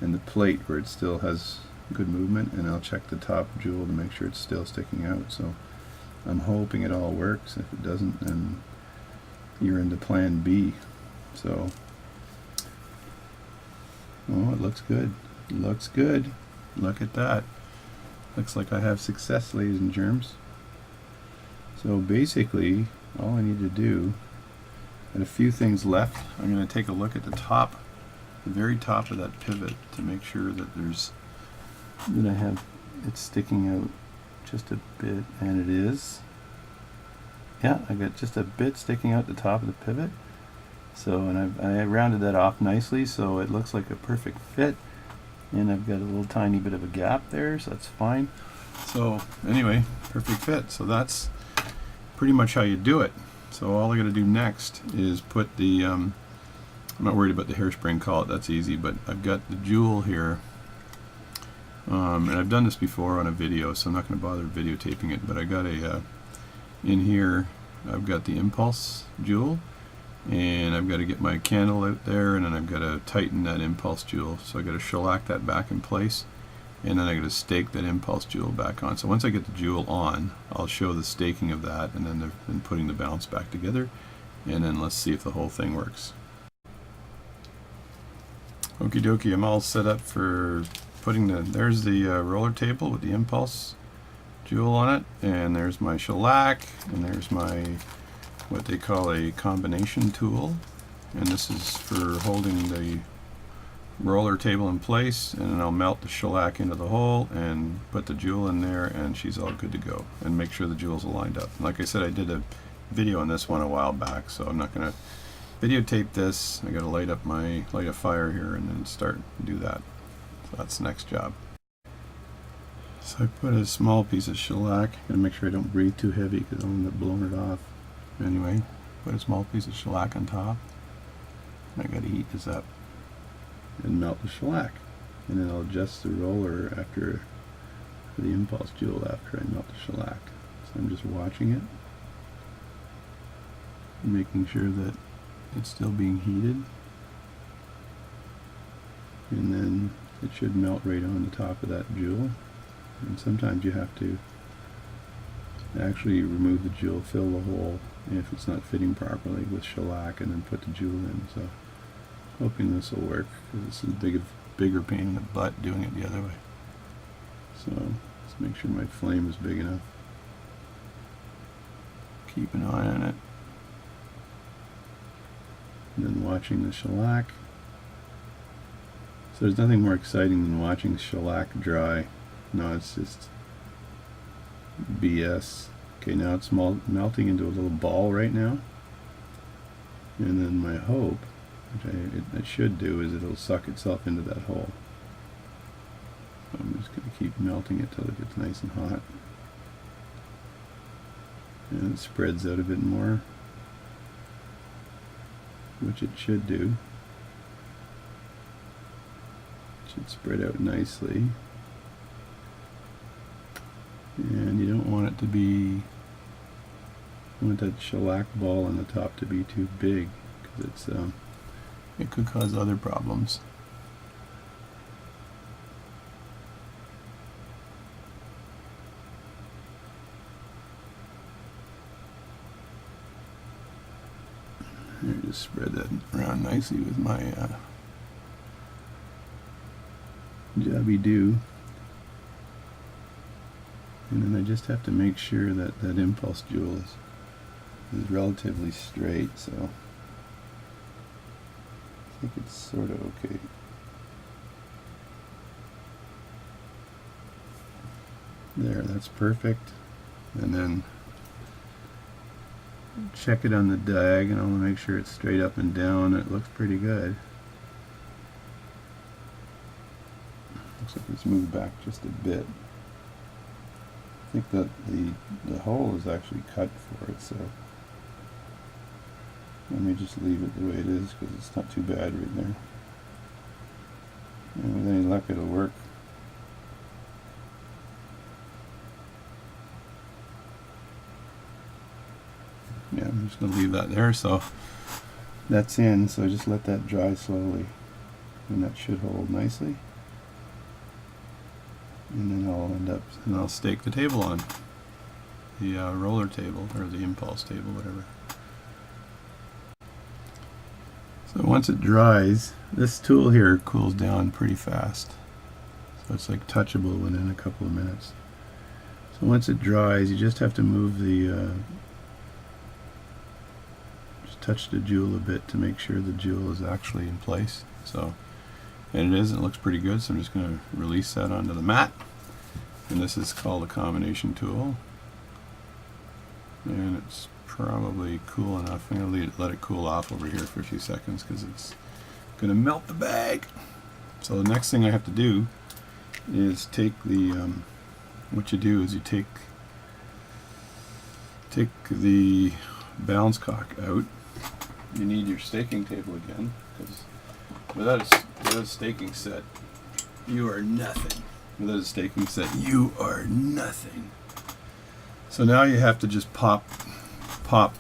Speaker 1: and the plate where it still has good movement, and I'll check the top jewel to make sure it's still sticking out. So I'm hoping it all works. If it doesn't, then you're into plan B. So, oh, it looks good. It looks good. Look at that. Looks like I have success, ladies and germs. So basically, all I need to do, and a few things left, I'm going to take a look at the top, the very top of that pivot, to make sure that I have it sticking out just a bit, and it is. Yeah, I got just a bit sticking out the top of the pivot. So, and I rounded that off nicely, so it looks like a perfect fit. And I've got a little tiny bit of a gap there, so that's fine. So anyway, perfect fit. So that's pretty much how you do it. So all I got to do next is put the, I'm not worried about the hairspring collet, that's easy, but I've got the jewel here. And I've done this before on a video, so I'm not going to bother videotaping it, but I got in here, I've got the impulse jewel, and I've got to get my candle out there, and then I've got to tighten that impulse jewel. So I've got to shellac that back in place, and then I got to stake that impulse jewel back on. So once I get the jewel on, I'll show the staking of that, and then putting the balance back together, and then let's see if the whole thing works. Okie dokie, I'm all set up for putting there's the roller table with the impulse jewel on it, and there's my shellac, and there's my what they call a combination tool, and this is for holding the roller table in place, and then I'll melt the shellac into the hole and put the jewel in there, and she's all good to go, and make sure the jewels are lined up. And like I said, I did a video on this one a while back, so I'm not going to videotape this. I got to light a fire here and then start and do that. So that's the next job. So I put a small piece of shellac. Gotta make sure I don't breathe too heavy because I'll end up blowing it off. Anyway, put a small piece of shellac on top. And I gotta heat this up and melt the shellac. And then I'll adjust the roller after the impulse jewel after I melt the shellac. So I'm just watching it, making sure that it's still being heated, and then it should melt right on the top of that jewel. And sometimes you have to actually remove the jewel, fill the hole if it's not fitting properly with shellac, and then put the jewel in. So hoping this will work, because it's a bigger pain in the butt doing it the other way. So let's make sure my flame is big enough. Keep an eye on it. And then watching the shellac. So there's nothing more exciting than watching shellac dry. No, it's just BS. Okay, now it's melting into a little ball right now. And then my hope, which it should do, is it'll suck itself into that hole. So I'm just going to keep melting it till it gets nice and hot. And it spreads out a bit more, which it should do. It should spread out nicely. And you don't want it to be, you want that shellac ball on the top to be too big, because it could cause other problems. Here, just spread that around nicely with my jabby do. And then I just have to make sure that that impulse jewel is relatively straight, so I think it's sort of okay. There, that's perfect. And then check it on the diagonal and make sure it's straight up and down. It looks pretty good. Looks like it's moved back just a bit. I think that the hole is actually cut for it, so let me just leave it the way it is, because it's not too bad right there. And with any luck, it'll work. Yeah, I'm just going to leave that there. So that's in, so just let that dry slowly, and that should hold nicely. And then I'll stake the table on, the roller table, or the impulse table, whatever. So once it dries, this tool here cools down pretty fast, so it's like touchable within a couple of minutes. So once it dries, you just have to move the just touch the jewel a bit to make sure the jewel is actually in place. So, and it is, it looks pretty good, so I'm just going to release that onto the mat. And this is called a combination tool. And it's probably cool enough. I'm going to let it cool off over here for a few seconds, because it's going to melt the bag. So the next thing I have to do is take the, what you do is you take the balance cock out. You need your staking table again, because without a staking set, you are nothing. Without a staking set, you are nothing. So now you have to just pop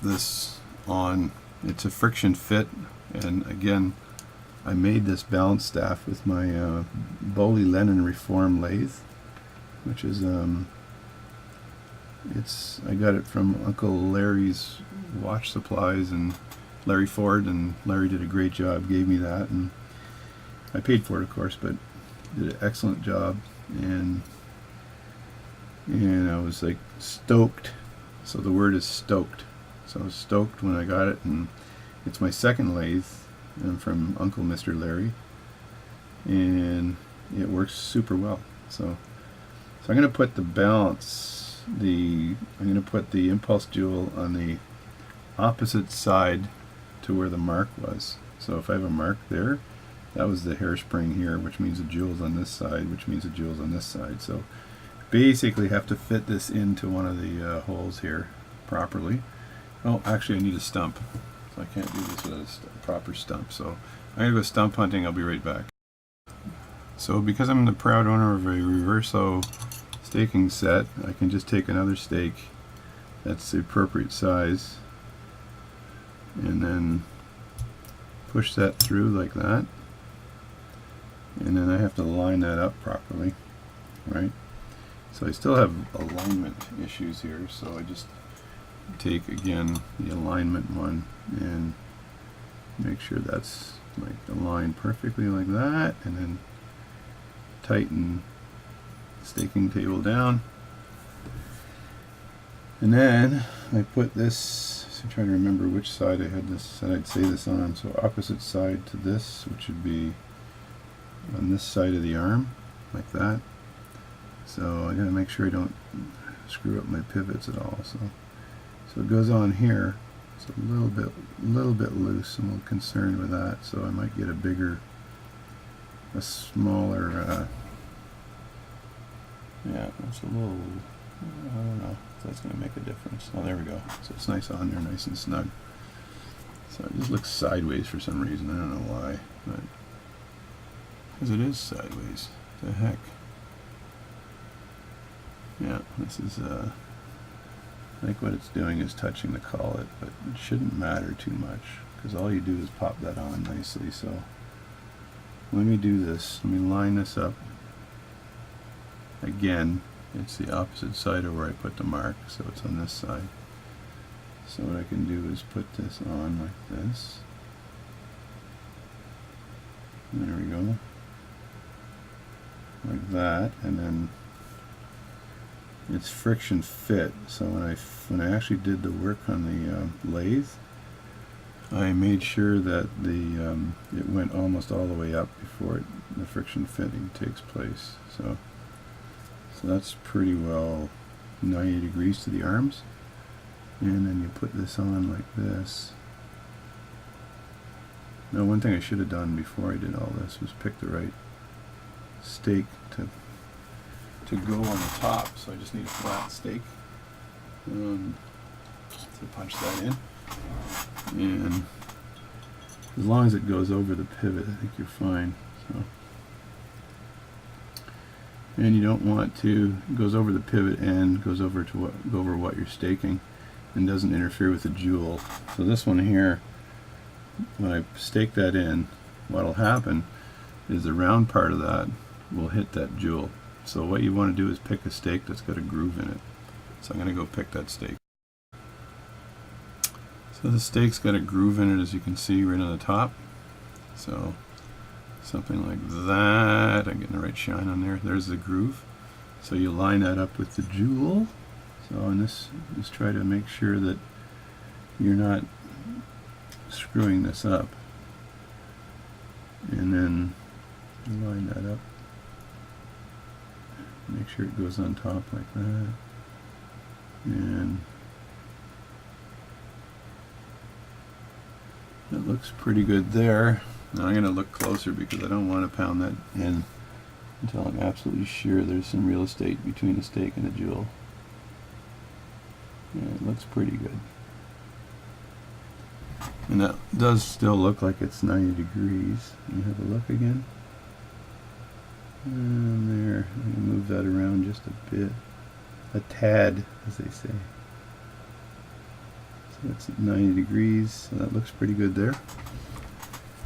Speaker 1: this on. It's a friction fit, and again, I made this balance staff with my Boley Lathe lathe, which is I got it from Uncle Larry's watch supplies, and Larry Ford, and Larry did a great job, gave me that, and I paid for it, of course, but did an excellent job, and I was like stoked. So the word is stoked. So I was stoked when I got it, and it's my second lathe from Uncle Mr. Larry, and it works super well. So I'm going to put the balance, I'm going to put the impulse jewel on the opposite side to where the mark was. So if I have a mark there, that was the hairspring here, which means the jewel's on this side, which means the jewel's on this side. So basically have to fit this into one of the holes here properly. Oh, actually I need a stump, so I can't do this with a proper stump. So I'm going to go stump hunting. I'll be right back. So because I'm the proud owner of a Reverso staking set, I can just take another stake that's the appropriate size and then push that through like that, and then I have to line that up properly, right? So I still have alignment issues here, so I just take again the alignment one and make sure that's like aligned perfectly like that, and then tighten the staking table down, and then I put this. So I'm trying to remember which side I had this, said I'd say this on. So opposite side to this, which would be on this side of the arm, like that. So I gotta make sure I don't screw up my pivots at all. So it goes on here. It's a little bit loose. I'm a little concerned with that. So I might get a smaller. Yeah, it's a little. I don't know if that's going to make a difference. Oh, there we go. So it's nice on there, nice and snug. So it just looks sideways for some reason. I don't know why, but because it is sideways. What the heck? Yeah, this is I think what it's doing is touching the collet, but it shouldn't matter too much because all you do is pop that on nicely. So let me do this. Let me line this up again. It's the opposite side of where I put the mark, so it's on this side. So what I can do is put this on like this. There we go. Like that, and then it's friction fit. So when I actually did the work on the lathe, I made sure that it went almost all the way up before the friction fitting takes place. So that's pretty well 90 degrees to the arms, and then you put this on like this. Now, one thing I should have done before I did all this was pick the right stake to go on the top. So I just need a flat stake. So punch that in, and as long as it goes over the pivot, I think you're fine. So. And you don't want to, it goes over the pivot and goes over to what you're staking, and doesn't interfere with the jewel. So this one here, when I stake that in, what'll happen is the round part of that will hit that jewel. So what you want to do is pick a stake that's got a groove in it. So I'm going to go pick that stake. So the stake's got a groove in it, as you can see right on the top. So something like that. I'm getting the right shine on there. There's the groove. So you line that up with the jewel. So on this, just try to make sure that you're not screwing this up. And then line that up. Make sure it goes on top like that. And that looks pretty good there. Now I'm going to look closer because I don't want to pound that in until I'm absolutely sure there's some real estate between the stake and the jewel. Yeah, it looks pretty good. And that does still look like it's 90 degrees. Let me have a look again. And there, I'm going to move that around just a bit. A tad, as they say. So that's 90 degrees, so that looks pretty good there.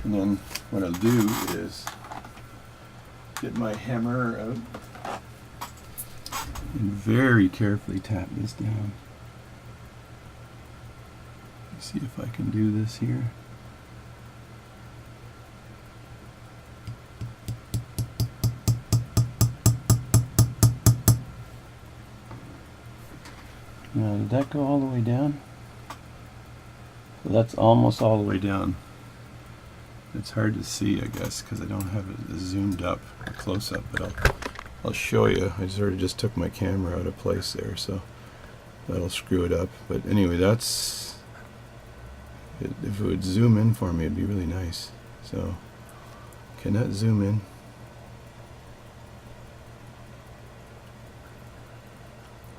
Speaker 1: And then what I'll do is get my hammer out and very carefully tap this down. See if I can do this here. Now, did that go all the way down? So that's almost all the way down. It's hard to see, I guess, because I don't have it zoomed up, close up, but I'll show you. I sort of just took my camera out of place there, so that'll screw it up. But anyway, that's it. If it would zoom in for me, it'd be really nice. So, can that zoom in?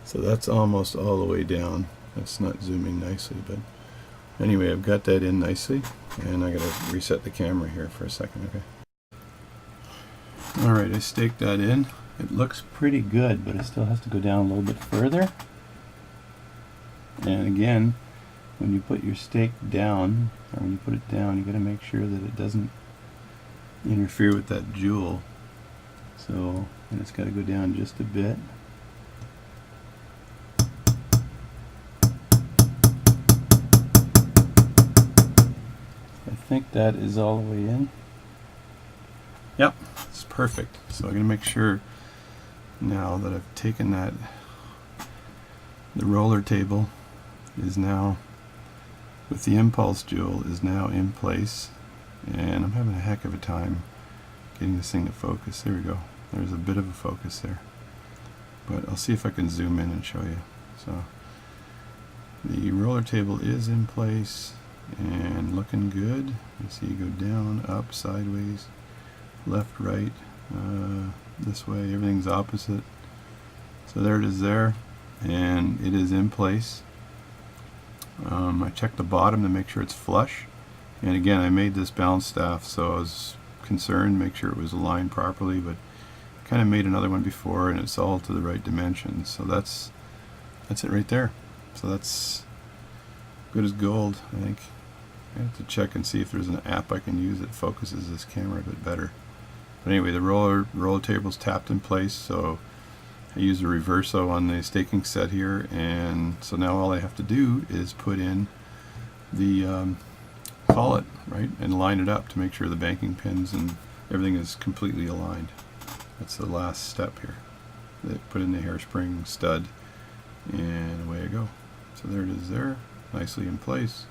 Speaker 1: So that's almost all the way down. That's not zooming nicely, but anyway, I've got that in nicely, and I gotta reset the camera here for a second, okay? Alright, I staked that in. It looks pretty good, but it still has to go down a little bit further. And again, when you put your stake down, or when you put it down, you gotta make sure that it doesn't interfere with that jewel. So, and it's gotta go down just a bit. I think that is all the way in. Yep, it's perfect. So I'm going to make sure now that I've taken that, the roller table is now, with the impulse jewel, is now in place, and I'm having a heck of a time getting this thing to focus. There we go. There's a bit of a focus there. But I'll see if I can zoom in and show you. So the roller table is in place and looking good. You see you go down, up, sideways, left, right, this way, everything's opposite. So there it is there, and it is in place. I checked the bottom to make sure it's flush, and again I made this balance staff, so I was concerned, make sure it was aligned properly, but kind of made another one before and it's all to the right dimensions. So that's it right there. So that's good as gold, I think. I have to check and see if there's an app I can use that focuses this camera a bit better. But anyway, the roller table's tapped in place, so I use a reverso on the staking set here, and so now all I have to do is put in the collet, right, and line it up to make sure the banking pins and everything is completely aligned. That's the last step here. Put in the hairspring stud, and away I go. So there it is there, nicely in place.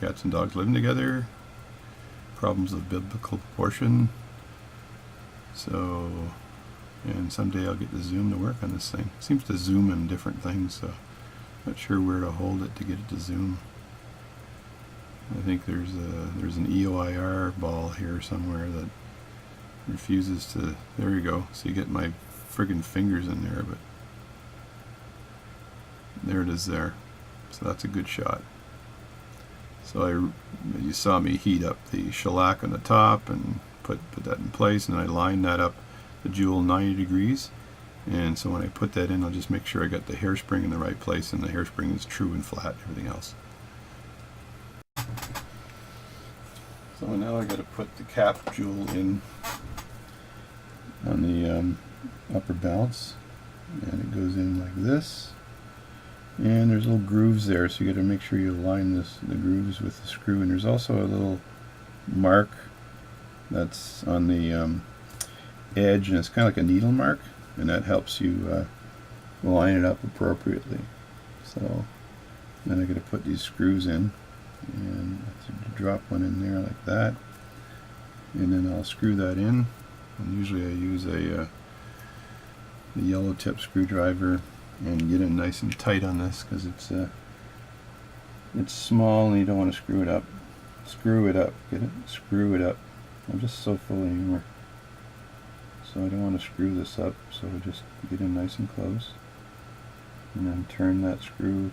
Speaker 1: Cats and dogs living together. Problems of biblical proportion. So, and someday I'll get the zoom to work on this thing. It seems to zoom in different things, so not sure where to hold it to get it to zoom. I think there's an EOIR ball here somewhere that refuses to. There you go. So you get my friggin' fingers in there, but there it is there. So that's a good shot. So you saw me heat up the shellac on the top and put that in place, and I lined that up, the jewel 90 degrees. And so when I put that in, I'll just make sure I got the hairspring in the right place, and the hairspring is true and flat, everything else. So now I got to put the cap jewel in on the upper balance, and it goes in like this. And there's little grooves there, so you got to make sure you align the grooves with the screw. And there's also a little mark that's on the edge, and it's kind of like a needle mark, and that helps you line it up appropriately. So then I got to put these screws in, and I have to drop one in there like that, and then I'll screw that in. And usually I use the yellow tip screwdriver and get it nice and tight on this, because it's small and you don't want to screw it up. Screw it up, get it? Screw it up. I'm just so full of humor. So I don't want to screw this up, so just get in nice and close, and then turn that screw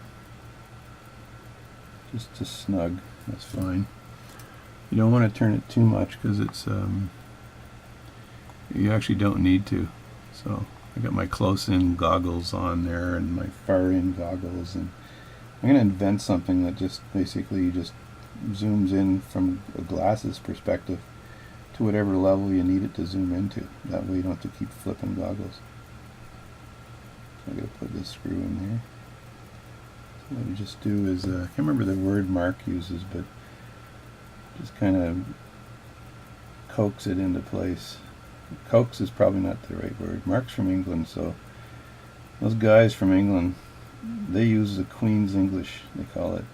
Speaker 1: just to snug. That's fine. You don't want to turn it too much, because it's you actually don't need to. So I got my close-in goggles on there and my far-in goggles, and I'm going to invent something that just basically you just zooms in from a glasses perspective to whatever level you need it to zoom into. That way you don't have to keep flipping goggles. So I'm going to put this screw in there. So what you just do is, I can't remember the word Mark uses, but just kind of coax it into place. Coax is probably not the right word. Mark's from England, so those guys from England, they use the Queen's English, they call it.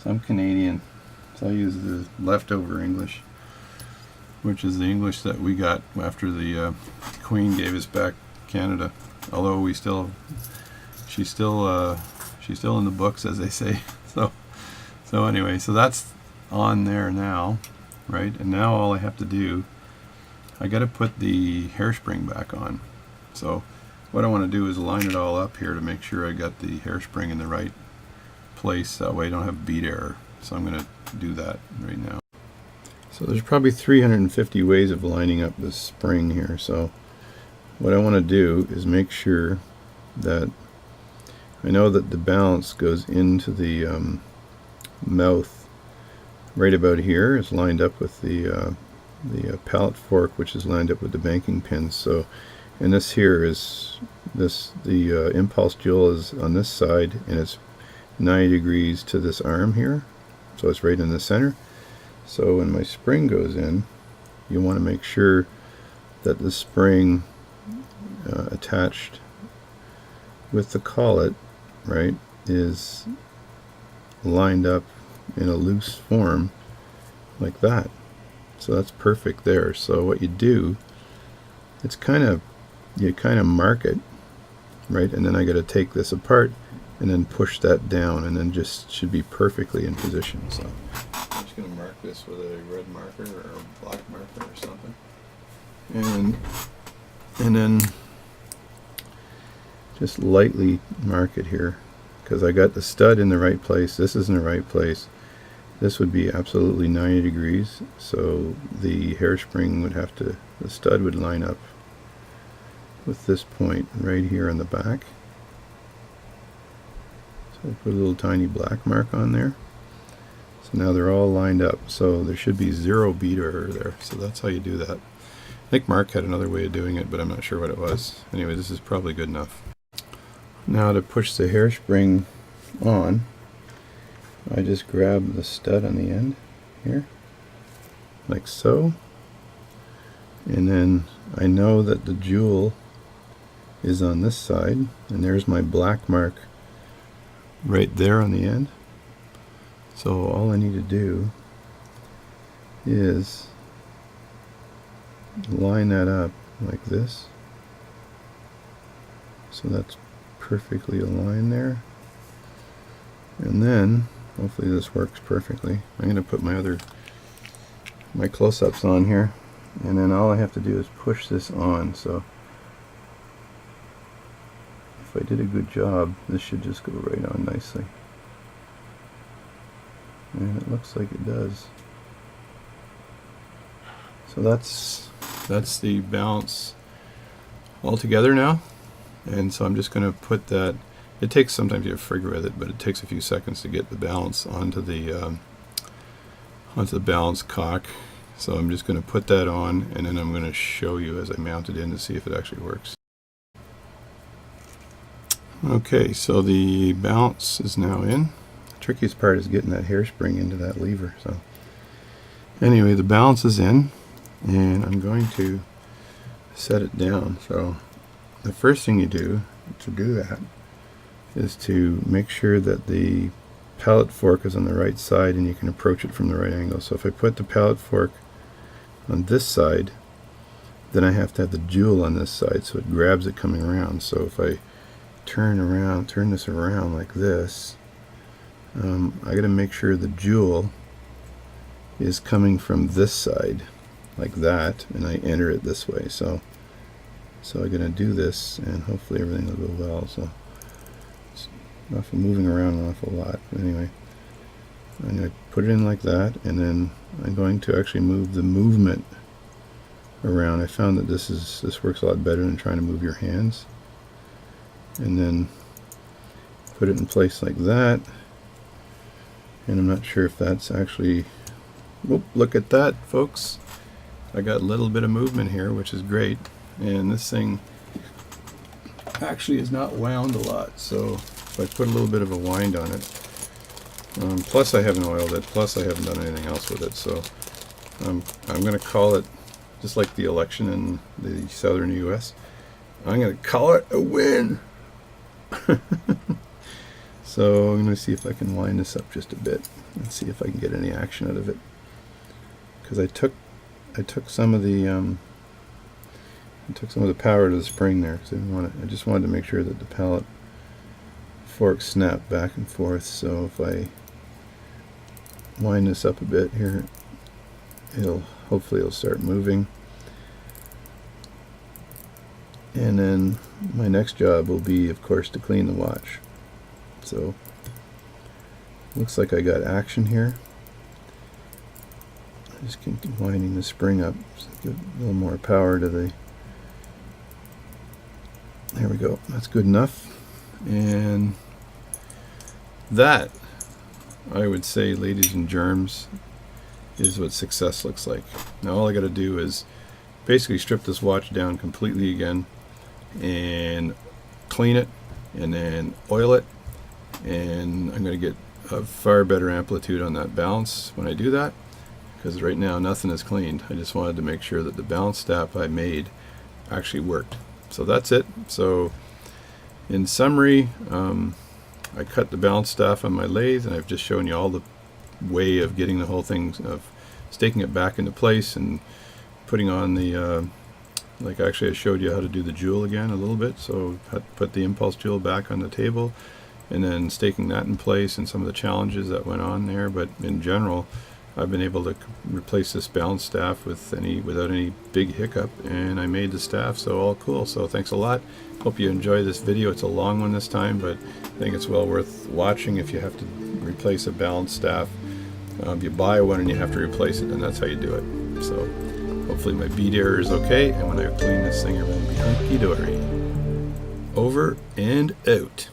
Speaker 1: So I'm Canadian, so I use the leftover English, which is the English that we got after the Queen gave us back Canada. Although she's still in the books, as they say. So anyway, so that's on there now, right? And now all I have to do, I got to put the hairspring back on. So what I want to do is line it all up here to make sure I got the hairspring in the right place. That way I don't have bead error. So I'm going to do that right now. So there's probably 350 ways of lining up this spring here. So what I want to do is make sure that I know that the balance goes into the mouth right about here. It's lined up with the pallet fork, which is lined up with the banking pins. So, and this here is the impulse jewel is on this side, and it's 90 degrees to this arm here, so it's right in the center. So when my spring goes in, you want to make sure that the spring attached with the collet, right, is lined up in a loose form like that. So that's perfect there. So what you do, you kind of mark it, right, and then I got to take this apart and then push that down, and then just should be perfectly in position. So I'm just going to mark this with a red marker or a black marker or something, and then just lightly mark it here, because I got the stud in the right place. This is in the right place. This would be absolutely 90 degrees, so the hairspring would have to, the stud would line up with this point right here on the back. So I'll put a little tiny black mark on there. So now they're all lined up, so there should be zero bead error there. So that's how you do that. I think Mark had another way of doing it, but I'm not sure what it was. Anyway, this is probably good enough. Now to push the hairspring on, I just grab the stud on the end here, like so, and then I know that the jewel is on this side, and there's my black mark right there on the end. So all I need to do is line that up like this, so that's perfectly aligned there, and then hopefully this works perfectly. I'm going to put my close-ups on here, and then all I have to do is push this on. So if I did a good job, this should just go right on nicely, and it looks like it does. So that's the balance all together now, and so I'm just going to put that. It takes, sometimes you have to figure with it, but it takes a few seconds to get the balance onto the balance cock. So I'm just going to put that on, and then I'm going to show you as I mount it in to see if it actually works. Okay, so the balance is now in. The trickiest part is getting that hairspring into that lever. So anyway, the balance is in, and I'm going to set it down. So the first thing you do to do that is to make sure that the pallet fork is on the right side and you can approach it from the right angle. So if I put the pallet fork on this side, then I have to have the jewel on this side so it grabs it coming around. So if I turn this around like this, I got to make sure the jewel is coming from this side like that, and I enter it this way. So I'm going to do this, and hopefully everything will go well. So it's moving around an awful lot. But anyway, I'm going to put it in like that, and then I'm going to actually move the movement around. I found that this works a lot better than trying to move your hands. And then put it in place like that, And I'm not sure if that's actually, oh, look at that, folks. I got a little bit of movement here, which is great. And this thing actually is not wound a lot, so if I put a little bit of a wind on it, plus I haven't oiled it, plus I haven't done anything else with it, so I'm going to call it, just like the election in the southern US, I'm going to call it a win. So I'm going to see if I can wind this up just a bit and see if I can get any action out of it, because I took some of the power to the spring there, because I just wanted to make sure that the pallet forks snap back and forth. So if I wind this up a bit here, hopefully it'll start moving. And then my next job will be, of course, to clean the watch. So looks like I got action here. I just keep winding the spring up, so give a little more power to the. There we go. That's good enough. And that, I would say, ladies and germs, is what success looks like. Now all I got to do is basically strip this watch down completely again and clean it and then oil it, and I'm going to get a far better amplitude on that balance when I do that, because right now nothing is cleaned. I just wanted to make sure that the balance staff I made actually worked. So that's it. So in summary, I cut the balance staff on my lathe, and I've just shown you all the way of getting the whole thing, of staking it back into place and putting on the like actually I showed you how to do the jewel again a little bit, so I put the impulse jewel back on the table and then staking that in place, and some of the challenges that went on there. But in general, I've been able to replace this balance staff without any big hiccup, and I made the staff, so all cool. So thanks a lot. Hope you enjoy this video. It's a long one this time, but I think it's well worth watching. If you have to replace a balance staff, you buy one and you have to replace it, and that's how you do it. So hopefully my bead error is okay, and when I clean this thing, everything will be hunky-dory. Over and out.